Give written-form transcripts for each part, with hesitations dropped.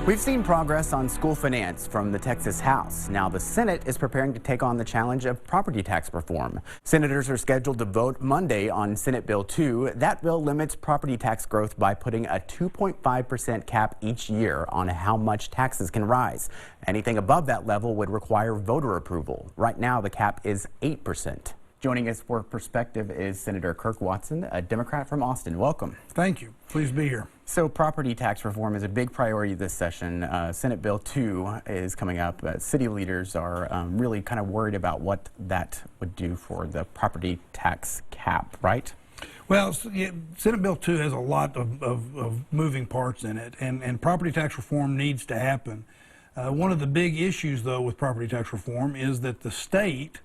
We've seen progress on school finance from the Texas House. Now the Senate is preparing to take on the challenge of property tax reform. Senators are scheduled to vote Monday on Senate Bill 2. That bill limits property tax growth by putting a 2.5% cap each year on how much taxes can rise. Anything above that level would require voter approval. Right now the cap is 8%. Joining us for perspective is Senator Kirk Watson, a Democrat from Austin. Welcome. Thank you. Pleased to be here. So property tax reform is a big priority this session. Senate Bill 2 is coming up. City leaders are really kind of worried about what that would do for the property tax cap, right? Well, Senate Bill 2 has a lot of moving parts in it, and property tax reform needs to happen. One of the big issues, though, with property tax reform is that the state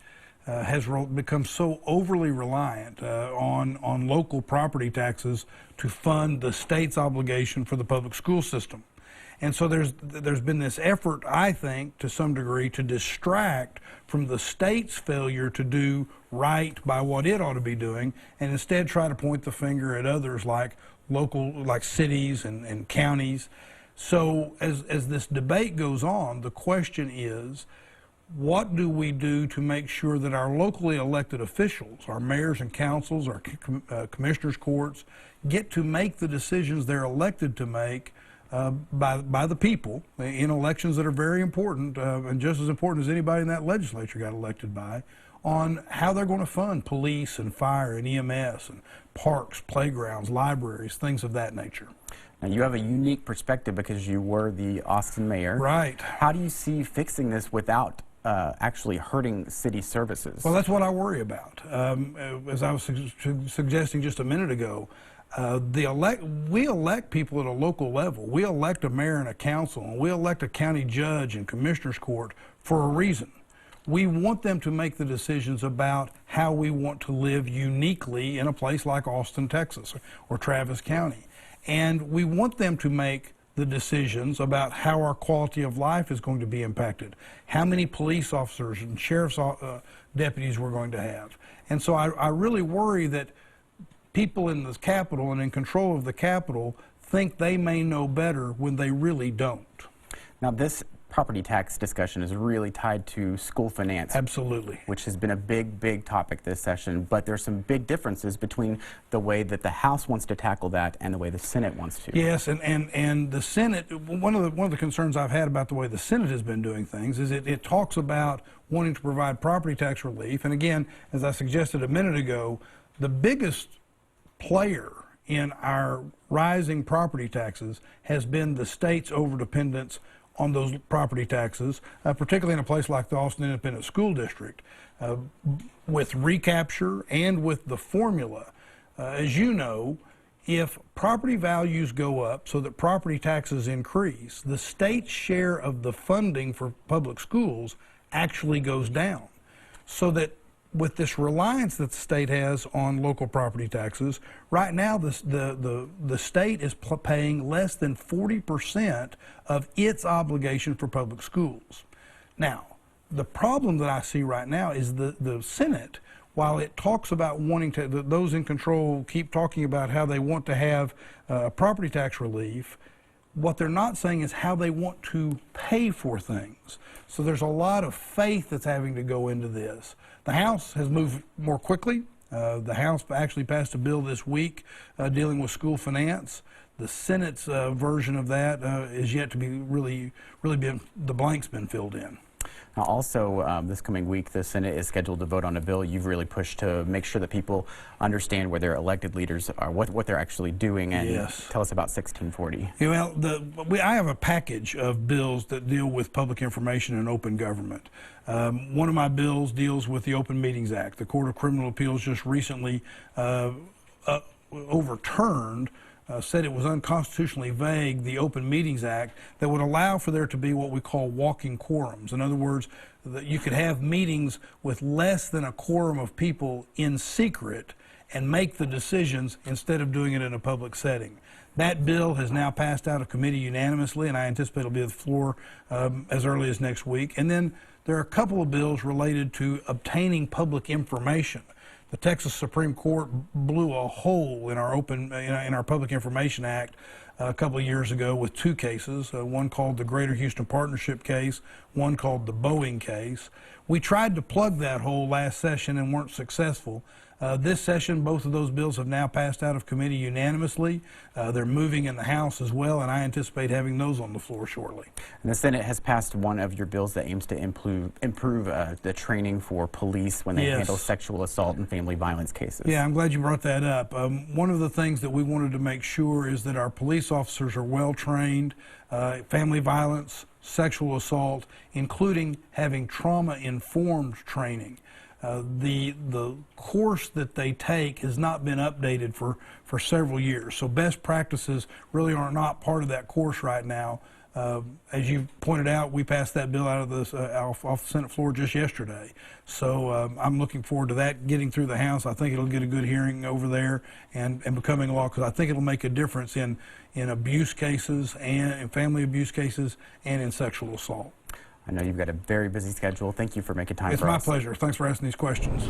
has become so overly reliant on local property taxes to fund the state's obligation for the public school system. And so there's been this effort, I think, to some degree, to distract from the state's failure to do right by what it ought to be doing, and instead try to point the finger at others like cities and counties. So as this debate goes on, the question is, what do we do to make sure that our locally elected officials, our mayors and councils, our commissioners' courts, get to make the decisions they're elected to make by the people in elections that are very important and just as important as anybody in that legislature got elected by, on how they're going to fund police and fire and EMS and parks, playgrounds, libraries, things of that nature. Now, you have a unique perspective because you were the Austin mayor. Right. How do you see fixing this without actually hurting city services? Well, that's what I worry about. As I was suggesting just a minute ago, we elect people at a local level. We elect a mayor and a council, and we elect a county judge and commissioner's court for a reason. We want them to make the decisions about how we want to live uniquely in a place like Austin, Texas, or Travis County. And we want them to make the decisions about how our quality of life is going to be impacted, how many police officers and sheriff's deputies we're going to have. And so I really worry that people in the Capitol and in control of the Capitol think they may know better when they really don't. Now, this property tax discussion is really tied to school finance. Absolutely. Which has been a big topic this session, but there's some big differences between the way that the House wants to tackle that and the way the Senate wants to. Yes, and the Senate, one of the concerns I've had about the way the Senate has been doing things is it talks about wanting to provide property tax relief, and again, as I suggested a minute ago, the biggest player in our rising property taxes has been the state's overdependence on those property taxes, particularly in a place like the Austin Independent School District. With recapture and with the formula, as you know, if property values go up so that property taxes increase, the state's share of the funding for public schools actually goes down. So that with this reliance that the state has on local property taxes, right now the state is paying less than 40% of its obligation for public schools. Now, the problem that I see right now is the Senate, while it talks about wanting to, those in control keep talking about how they want to have property tax relief, what they're not saying is how they want to pay for things. So there's a lot of faith that's having to go into this. The House has moved more quickly. The House actually passed a bill this week dealing with school finance. The Senate's version of that is yet to be really been, the blank's been filled in. Now also, this coming week, the Senate is scheduled to vote on a bill you've really pushed to make sure that people understand where their elected leaders are, what they're actually doing, and yes. Tell us about 1640. Yeah, well, I have a package of bills that deal with public information and open government. One of my bills deals with the Open Meetings Act. The Court of Criminal Appeals just recently overturned said it was unconstitutionally vague, the Open Meetings Act, that would allow for there to be what we call walking quorums. In other words, that you could have meetings with less than a quorum of people in secret and make the decisions instead of doing it in a public setting. That bill has now passed out of committee unanimously, and I anticipate it'll be at the floor as early as next week. And then there are a couple of bills related to obtaining public information. the Texas Supreme Court blew a hole in our in our Public Information Act a couple of years ago with two cases, one called the Greater Houston Partnership case, one called the Boeing case. We tried to plug that hole last session and weren't successful. This session, both of those bills have now passed out of committee unanimously. They're moving in the House as well, and I anticipate having those on the floor shortly. And the Senate has passed one of your bills that aims to improve the training for police when they handle sexual assault and family violence cases. Yeah, I'm glad you brought that up. One of the things that we wanted to make sure is that our police officers are well trained, family violence, sexual assault, including having trauma-informed training. The course that they take has not been updated for several years, so best practices really are not part of that course right now. As you pointed out, we passed that bill out of off the Senate floor just yesterday, so I'm looking forward to that getting through the House. I think it'll get a good hearing over there and becoming law, because I think it'll make a difference in abuse cases and in family abuse cases and in sexual assault. I know you've got a very busy schedule. Thank you for making time for us. It's my pleasure. Thanks for asking these questions.